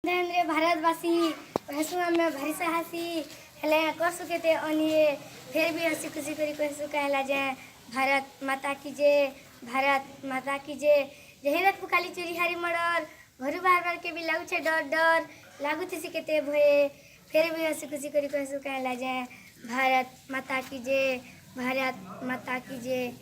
रे भारतवासी हसु आमे भारी साहसी हेले कसु केते अनिए फिर भी हसी खुशी करी कहसु कहला जाए भारत माता की जय, भारत माता की जय। जहिरत पुखाली चोरी हारी मर्डर घरु बाहर बार के भी लागु छे डर डर लागु थी केते भये फिर भी हसी खुशी करी कहसु कहला जाए भारत माता की जय, भारत माता की जय।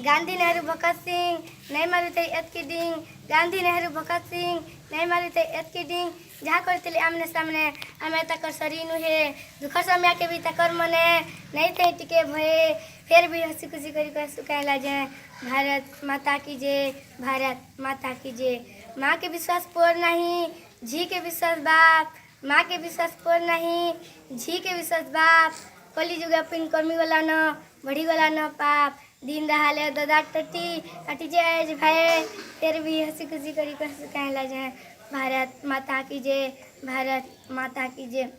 गांधी नेहरू भगत सिंह नहीं मारुते एतकी डिंग, गांधी नेहरू भगत सिंह नहीं मारुते एतकी डिंग। जहाँ करते आमने सामने आमे तकर सरीनु है दुख समय के भी तकर मने नहीं थे टिके भये फिर भी हसी खुशी करी कहसु कहला जाए भारत माता की जय, भारत माता की जय। माँ के विश्वास पोर नहीं झी के विश्वास बाप, माँ के विश्वास पोर नहीं झी के विश्वास बाप। कली जुगा पिन कर्मी वाला न बढ़ी वाला न पाप दिन रहा दादा टट्टी काटी जाए भाई फिर भी हंसी खुशी करी कहसु कहला जाए भारत माता की जय, भारत माता की जय।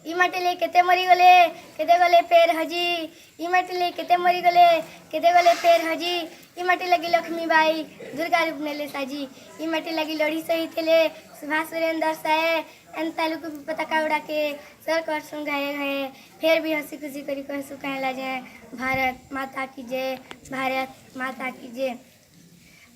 ई माटिले केते मरी गले केते गले फेर हजी, ई माटिले केते मरी गले केते गले फेर हजी। ई माटी लगी लक्ष्मीबाई दुर्गा रूप नेले साजी, ई माटी लगी लड़ी सही थे सुभाष सुरेंद्र साहे एन तालुक पताका उड़ा के सर कर सुंगाए गए फिर भी हंसी खुशी करी कहसु कहला जाए भारत माता की जय, भारत माता की जय।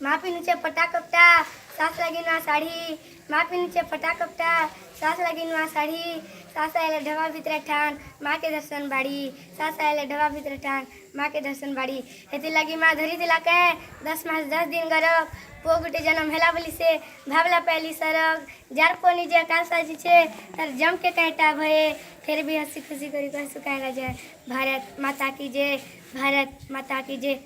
मापी नीचे पटाकपटा सास लगी ना साड़ी, मापी नीचे पटाकपटा सास लगी ना साड़ी। सास आए ढवा भीतर ठान माँ के दर्शन बाड़ी, सास आए ढवा भीतर ठान माँ के दर्शन बाड़ी। हेती लगी माँ धरी दिला के 10 मास 10 दिन गरब पो गुटे जन्म हेला बोली से भावला पहली सरग जार पोनी जे काल साजी छे तर जम के कहता भये फिर भी हंसी खुशी करी कहसु कहला जाए भारत माता की जय, भारत माता की जय।